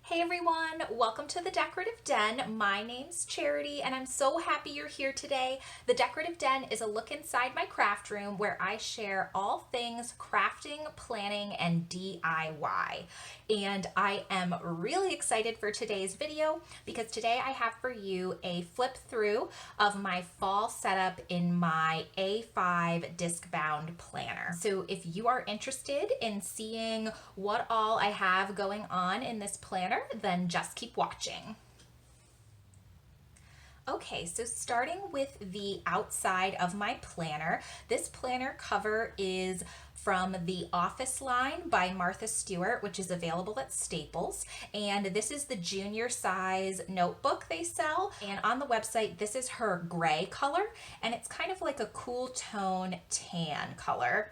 Hey everyone, welcome to the Decorative Den. My name's Charity and I'm so happy you're here today. The Decorative Den is a look inside my craft room where I share all things crafting, planning, and DIY. And I am really excited for today's video because today I have for you a flip through of my fall setup in my A5 Discbound planner. So if you are interested in seeing what all I have going on in this planner, then just keep watching. Okay, so starting with the outside of my planner, this planner cover is from the Office line by Martha Stewart, which is available at Staples. And this is the junior size notebook they sell. And on the website, this is her gray color, and it's kind of like a cool tone tan color.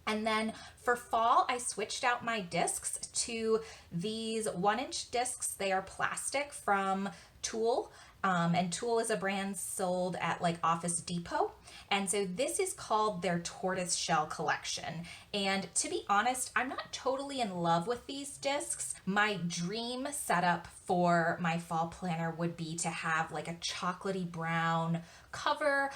And then for fall, I switched out my discs to these 1-inch discs. They are plastic from Tool. And Tool is a brand sold at like Office Depot. And so this is called their Tortoise Shell collection. And to be honest, I'm not totally in love with these discs. My dream setup for my fall planner would be to have like a chocolatey brown cover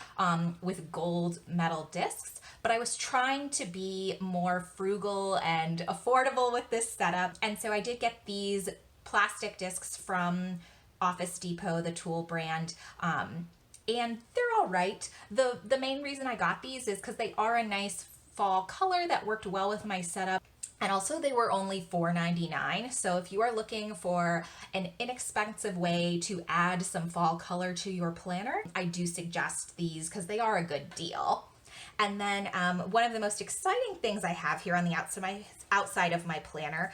with gold metal discs. But I was trying to be more frugal and affordable with this setup. And so I did get these plastic discs from Office Depot, the Tool brand, and they're all right. The main reason I got these is because they are a nice fall color that worked well with my setup. And also they were only $4.99. So if you are looking for an inexpensive way to add some fall color to your planner, I do suggest these because they are a good deal. And then one of the most exciting things I have here on the outside of my planner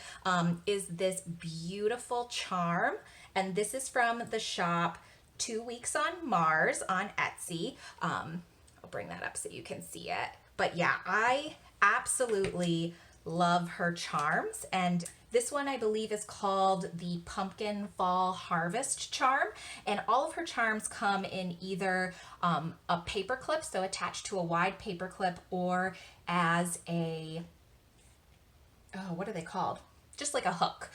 is this beautiful charm. And this is from the shop 2 Weeks on Mars on Etsy. I'll bring that up so you can see it. But yeah, I absolutely love her charms. And this one I believe is called the Pumpkin Fall Harvest charm. And all of her charms come in either a paper clip, so attached to a wide paper clip, or as a, what are they called? Just like a hook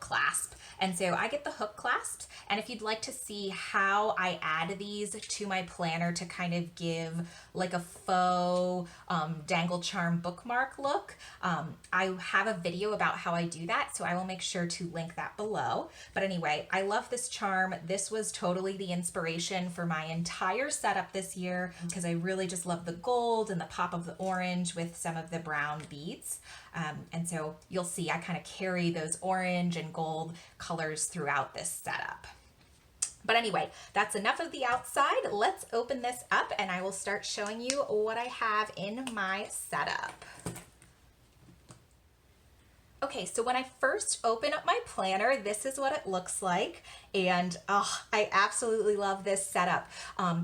clasp. And so I get the hook clasps. And if you'd like to see how I add these to my planner to kind of give like a faux dangle charm bookmark look, I have a video about how I do that. So I will make sure to link that below. But anyway, I love this charm. This was totally the inspiration for my entire setup this year because I really just love the gold and the pop of the orange with some of the brown beads. And so you'll see I kind of carry those orange and gold colors throughout this setup. But anyway, that's enough of the outside. Let's open this up and I will start showing you what I have in my setup. Okay, so when I first open up my planner, this is what it looks like. And I absolutely love this setup.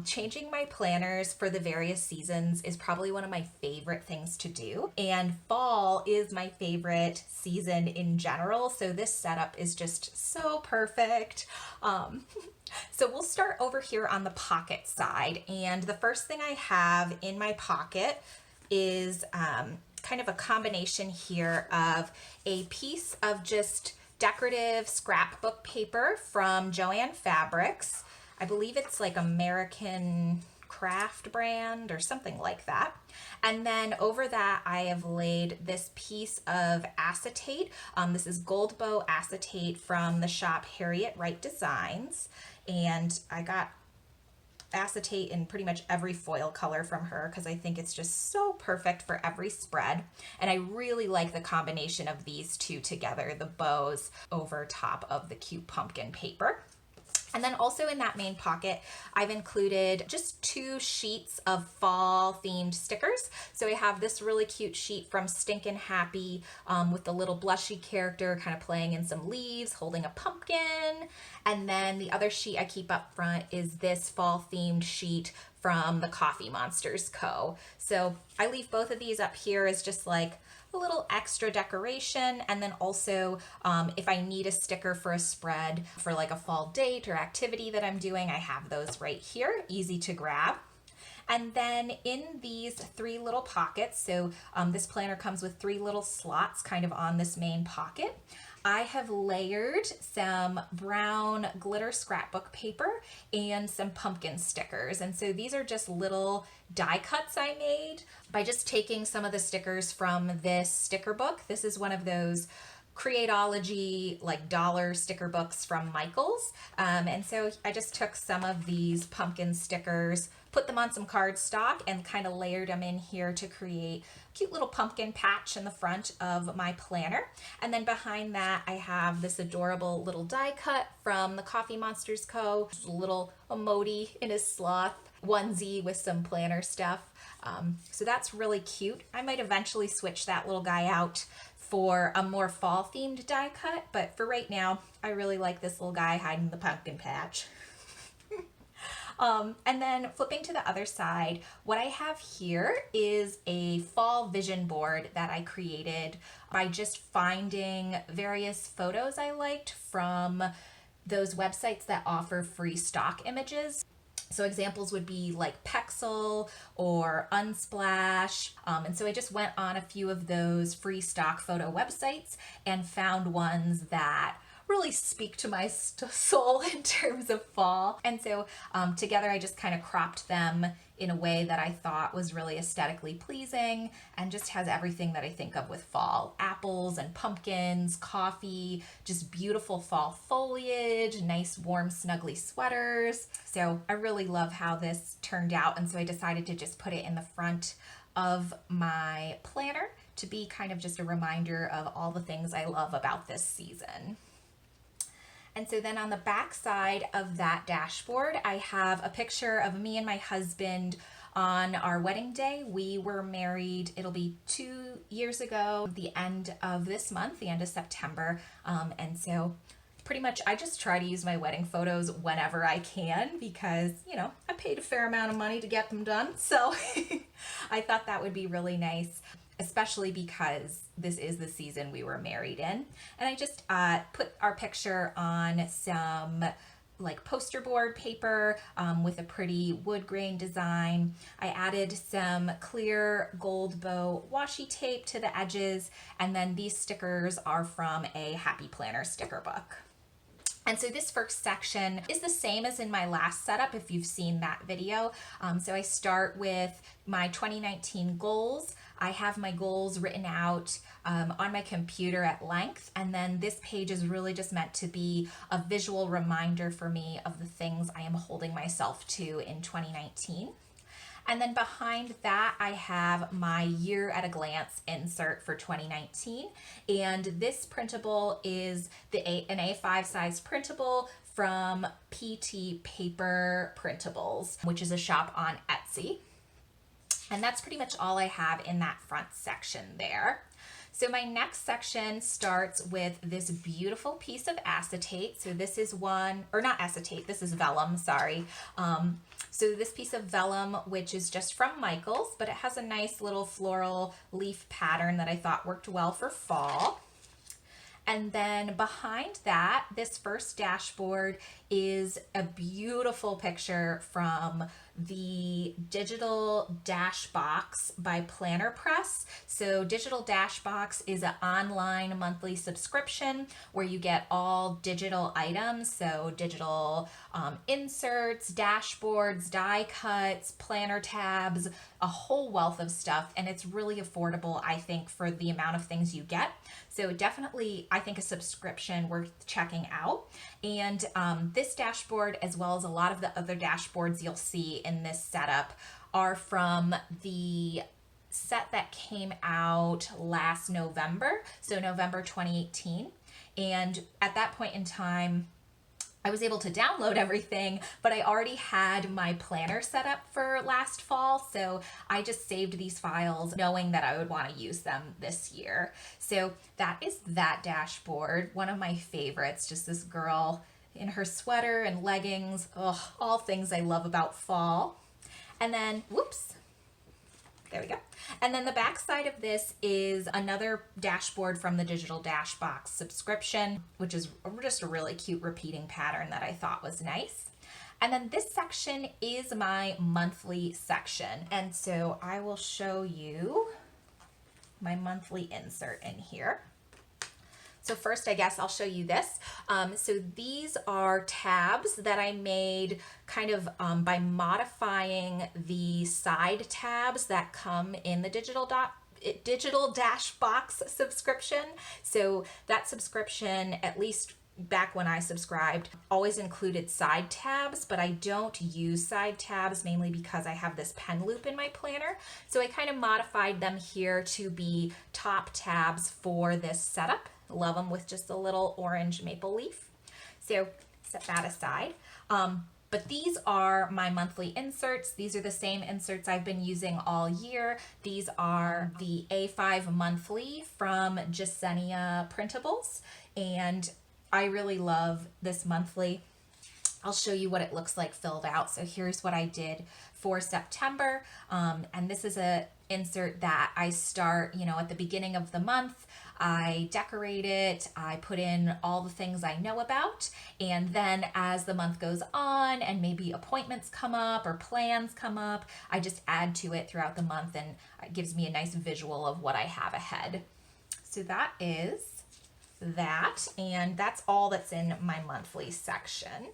Changing my planners for the various seasons is probably one of my favorite things to do. And fall is my favorite season in general. So this setup is just so perfect. So we'll start over here on the pocket side. And the first thing I have in my pocket is kind of a combination here of a piece of just decorative scrapbook paper from Joann Fabrics. I believe it's like American Craft brand or something like that. And then over that, I have laid this piece of acetate. This is Gold Bow acetate from the shop Harriet Wright Designs. And I got acetate in pretty much every foil color from her because I think it's just so perfect for every spread. And I really like the combination of these two together, the bows over top of the cute pumpkin paper. And then also in that main pocket, I've included just 2 sheets of fall themed stickers. So I have this really cute sheet from Stinkin' Happy with the little blushy character kind of playing in some leaves, holding a pumpkin. And then the other sheet I keep up front is this fall themed sheet from the Coffee Monsters Co. So I leave both of these up here as just like a little extra decoration. And then also if I need a sticker for a spread for like a fall date or activity that I'm doing, I have those right here, easy to grab. And then in these 3 little pockets, so this planner comes with 3 little slots kind of on this main pocket, I have layered some brown glitter scrapbook paper and some pumpkin stickers. And so these are just little die cuts I made by just taking some of the stickers from this sticker book. This is one of those Createology like dollar sticker books from Michaels. And so I just took some of these pumpkin stickers, put them on some cardstock, and kind of layered them in here to create a cute little pumpkin patch in the front of my planner. And then behind that, I have this adorable little die cut from the Coffee Monsters Co. A little emoji in his sloth onesie with some planner stuff. So that's really cute. I might eventually switch that little guy out for a more fall themed die cut, but for right now, I really like this little guy hiding the pumpkin patch. And then flipping to the other side, what I have here is a fall vision board that I created by just finding various photos I liked from those websites that offer free stock images. So examples would be like Pexel or Unsplash. And so I just went on a few of those free stock photo websites and found ones that really speak to my soul in terms of fall. And so together I just kind of cropped them in a way that I thought was really aesthetically pleasing and just has everything that I think of with fall. Apples and pumpkins, coffee, just beautiful fall foliage, nice warm snuggly sweaters. So I really love how this turned out, and so I decided to just put it in the front of my planner to be kind of just a reminder of all the things I love about this season. And so then on the back side of that dashboard, I have a picture of me and my husband on our wedding day. We were married, it'll be 2 years ago, the end of this month, the end of September. And so pretty much I just try to use my wedding photos whenever I can because, you know, I paid a fair amount of money to get them done. So I thought that would be really nice, especially because this is the season we were married in. And I just put our picture on some like poster board paper with a pretty wood grain design. I added some clear gold bow washi tape to the edges, and then these stickers are from a Happy Planner sticker book. And so this first section is the same as in my last setup if you've seen that video. So I start with my 2019 goals. I have my goals written out on my computer at length, and then this page is really just meant to be a visual reminder for me of the things I am holding myself to in 2019. And then behind that, I have my year at a glance insert for 2019. And this printable is an A5 size printable from PT Paper Printables, which is a shop on Etsy. And that's pretty much all I have in that front section there. So my next section starts with this beautiful piece of acetate. So this is not acetate, this is vellum, sorry. So this piece of vellum, which is just from Michaels, but it has a nice little floral leaf pattern that I thought worked well for fall. And then behind that, this first dashboard is a beautiful picture from the Digital Dash Box by Planner Press. So Digital Dash Box is an online monthly subscription where you get all digital items, so digital inserts, dashboards, die cuts, planner tabs, a whole wealth of stuff, and it's really affordable, I think, for the amount of things you get. So definitely, I think a subscription worth checking out. And this dashboard, as well as a lot of the other dashboards you'll see in this setup, are from the set that came out last November, so November 2018. And at that point in time, I was able to download everything, but I already had my planner set up for last fall, so I just saved these files knowing that I would want to use them this year. So that is that dashboard, one of my favorites, just this girl in her sweater and leggings, all things I love about fall. And then, whoops, there we go. And then the back side of this is another dashboard from the Digital Dash Box subscription, which is just a really cute repeating pattern that I thought was nice. And then this section is my monthly section. And so I will show you my monthly insert in here. So first, I guess I'll show you this. So these are tabs that I made kind of by modifying the side tabs that come in the digital dash box subscription. So that subscription, at least back when I subscribed, always included side tabs, but I don't use side tabs mainly because I have this pen loop in my planner. So I kind of modified them here to be top tabs for this setup. Love them with just a little orange maple leaf. So set that aside. But these are my monthly inserts. These are the same inserts I've been using all year. These are the A5 monthly from Jasenia Printables, and I really love this monthly. I'll show you what it looks like filled out. So here's what I did for September. And this is a insert that I start, at the beginning of the month. I decorate it, I put in all the things I know about, and then as the month goes on and maybe appointments come up or plans come up, I just add to it throughout the month, and it gives me a nice visual of what I have ahead. So that is that, and that's all that's in my monthly section.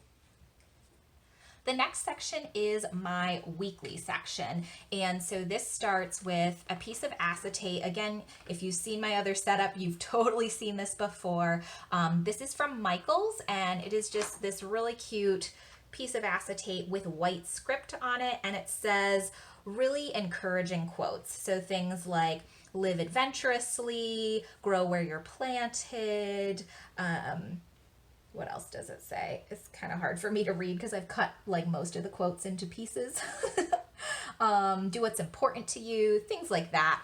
The next section is my weekly section. And so this starts with a piece of acetate. Again, if you've seen my other setup, you've totally seen this before. This is from Michaels, and it is just this really cute piece of acetate with white script on it. And it says really encouraging quotes. So things like, live adventurously, grow where you're planted, what else does it say? It's kind of hard for me to read because I've cut like most of the quotes into pieces. Do what's important to you, things like that.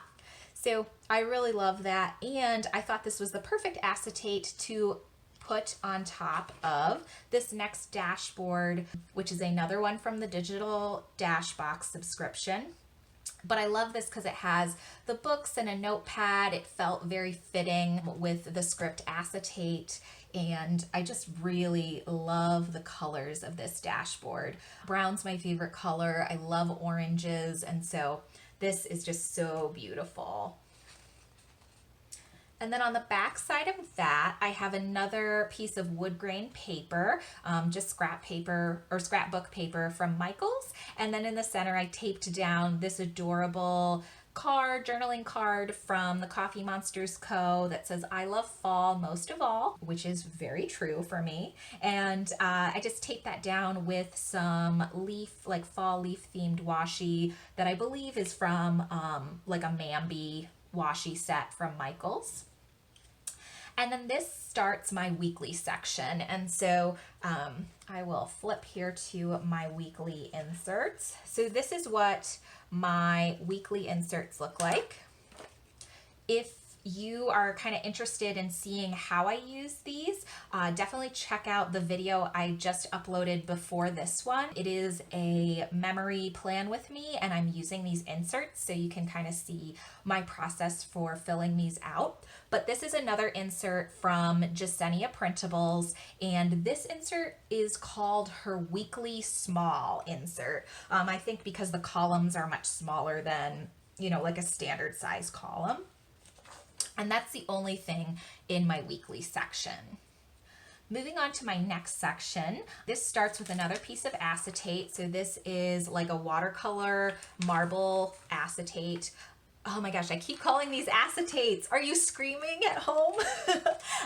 So I really love that. And I thought this was the perfect acetate to put on top of this next dashboard, which is another one from the digital dash box subscription. But I love this because it has the books and a notepad. It felt very fitting with the script acetate. And I just really love the colors of this dashboard. Brown's my favorite color. I love oranges. And so this is just so beautiful. And then on the back side of that, I have another piece of wood grain paper, just scrap paper or scrapbook paper from Michaels. And then in the center, I taped down this adorable journaling card from the Coffee Monsters Co. that says, I love fall most of all, which is very true for me. And I just taped that down with some fall leaf themed washi that I believe is from like a Mambi washi set from Michaels. And then this starts my weekly section. And so I will flip here to my weekly inserts. So this is what my weekly inserts look like. If you are kind of interested in seeing how I use these, definitely check out the video I just uploaded before this one. It is a memory plan with me, and I'm using these inserts so you can kind of see my process for filling these out. But this is another insert from Jasenia Printables, and this insert is called her weekly small insert. I think because the columns are much smaller than, like a standard size column. And that's the only thing in my weekly section. Moving on to my next section, this starts with another piece of acetate. So this is like a watercolor marble acetate. Oh my gosh, I keep calling these acetates. Are you screaming at home?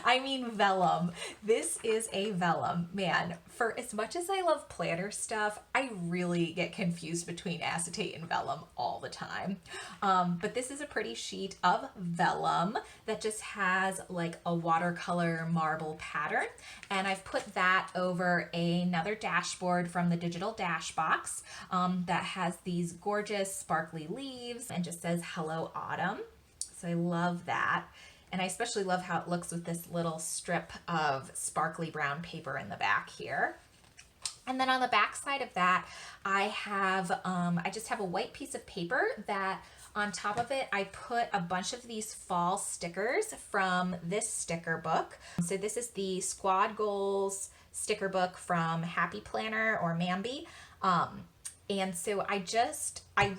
I mean vellum. This is a vellum. Man, for as much as I love planner stuff, I really get confused between acetate and vellum all the time. But this is a pretty sheet of vellum that just has like a watercolor marble pattern. And I've put that over another dashboard from the digital dash box that has these gorgeous sparkly leaves and just says Hello Autumn. So I love that. And I especially love how it looks with this little strip of sparkly brown paper in the back here. And then on the back side of that, I just have a white piece of paper that on top of it, I put a bunch of these fall stickers from this sticker book. So this is the Squad Goals sticker book from Happy Planner or Mambi. And so I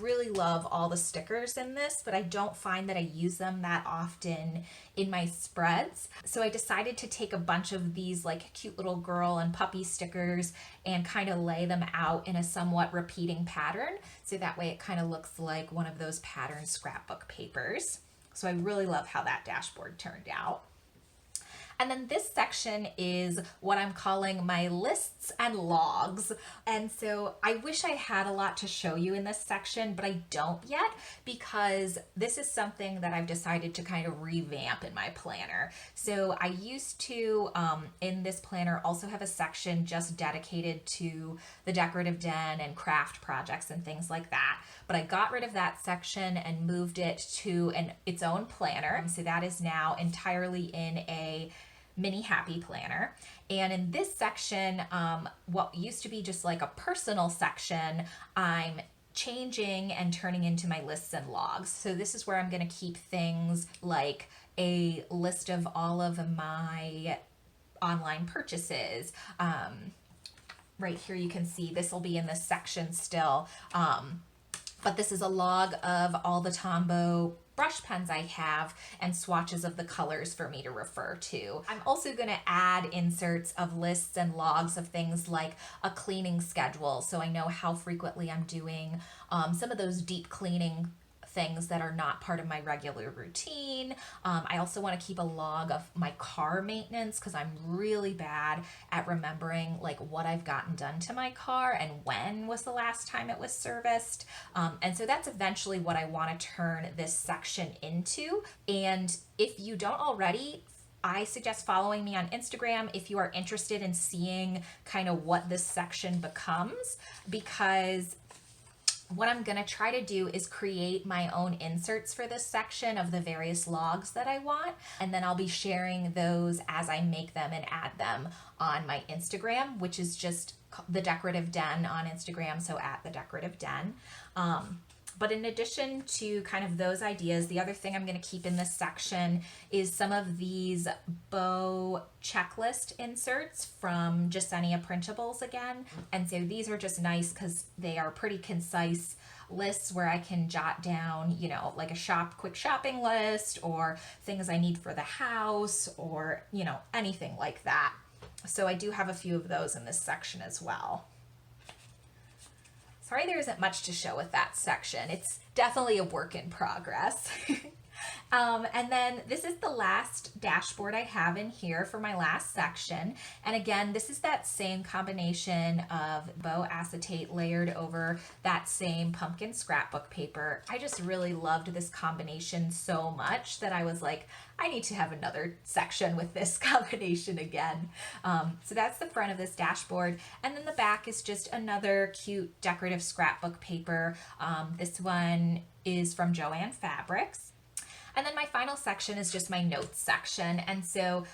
really love all the stickers in this, but I don't find that I use them that often in my spreads. So I decided to take a bunch of these like cute little girl and puppy stickers and kind of lay them out in a somewhat repeating pattern. So that way it kind of looks like one of those pattern scrapbook papers. So I really love how that dashboard turned out. And then this section is what I'm calling my lists and logs. And so I wish I had a lot to show you in this section, but I don't yet because this is something that I've decided to kind of revamp in my planner. So I used to, in this planner, also have a section just dedicated to the Decorative Den and craft projects and things like that. But I got rid of that section and moved it to its own planner. So that is now entirely in a mini happy planner. And in this section, what used to be just like a personal section, I'm changing and turning into my lists and logs. So this is where I'm going to keep things like a list of all of my online purchases. Right here you can see this will be in this section still. But this is a log of all the Tombow brush pens I have and swatches of the colors for me to refer to. I'm also going to add inserts of lists and logs of things like a cleaning schedule, so I know how frequently I'm doing some of those deep cleaning things that are not part of my regular routine. I also want to keep a log of my car maintenance because I'm really bad at remembering like what I've gotten done to my car and when was the last time it was serviced. And so that's eventually what I want to turn this section into. And if you don't already, I suggest following me on Instagram if you are interested in seeing kind of what this section becomes, because what I'm going to try to do is create my own inserts for this section of the various logs that I want, and then I'll be sharing those as I make them and add them on my Instagram, which is just the Decorative Den on Instagram, so at the Decorative Den. But in addition to kind of those ideas, the other thing I'm going to keep in this section is some of these bow checklist inserts from Jasenia Printables again. And so these are just nice because they are pretty concise lists where I can jot down, you know, like a quick shopping list or things I need for the house or, you know, anything like that. So I do have a few of those in this section as well. Sorry there isn't much to show with that section. It's definitely a work in progress. And then this is the last dashboard I have in here for my last section. And again, this is that same combination of bow acetate layered over that same pumpkin scrapbook paper. I just really loved this combination so much that I was like, I need to have another section with this combination again. So that's the front of this dashboard. And then the back is just another cute decorative scrapbook paper. This one is from Joann Fabrics. And then my final section is just my notes section. And so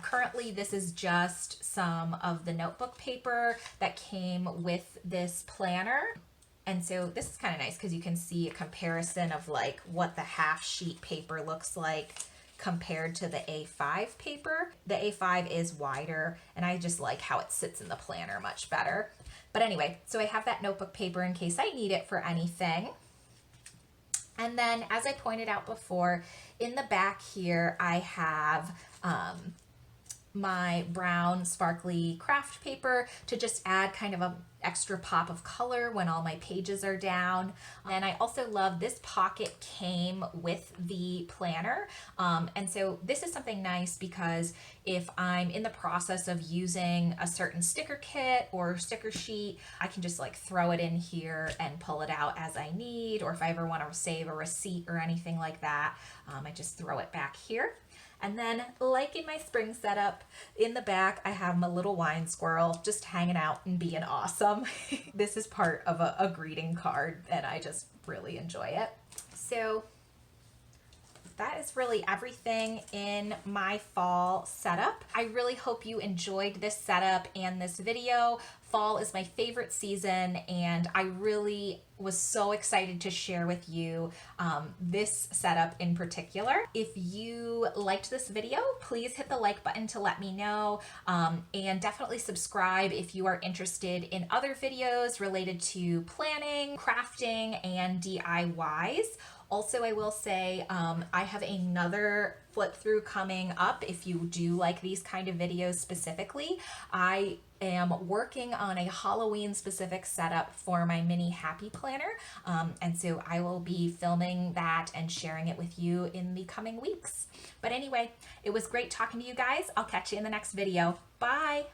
currently this is just some of the notebook paper that came with this planner. And so this is kind of nice because you can see a comparison of like what the half sheet paper looks like compared to the A5 paper. The A5 is wider and I just like how it sits in the planner much better. But anyway, so I have that notebook paper in case I need it for anything. And then, as I pointed out before, in the back here, I have my brown sparkly craft paper to just add kind of an extra pop of color when all my pages are down. And I also love this pocket came with the planner. And so this is something nice because if I'm in the process of using a certain sticker kit or sticker sheet, I can just like throw it in here and pull it out as I need. Or if I ever want to save a receipt or anything like that, I just throw it back here. And then, like in my spring setup, in the back, I have my little wine squirrel just hanging out and being awesome. This is part of a greeting card, and I just really enjoy it. So that is really everything in my fall setup. I really hope you enjoyed this setup and this video. Fall is my favorite season, and I really was so excited to share with you this setup in particular. If you liked this video, please hit the like button to let me know, and definitely subscribe if you are interested in other videos related to planning, crafting, and DIYs. Also, I will say I have another flip through coming up if you do like these kind of videos specifically. I am working on a Halloween specific setup for my mini happy planner, and so I will be filming that and sharing it with you in the coming weeks. But anyway, it was great talking to you guys. I'll catch you in the next video. Bye!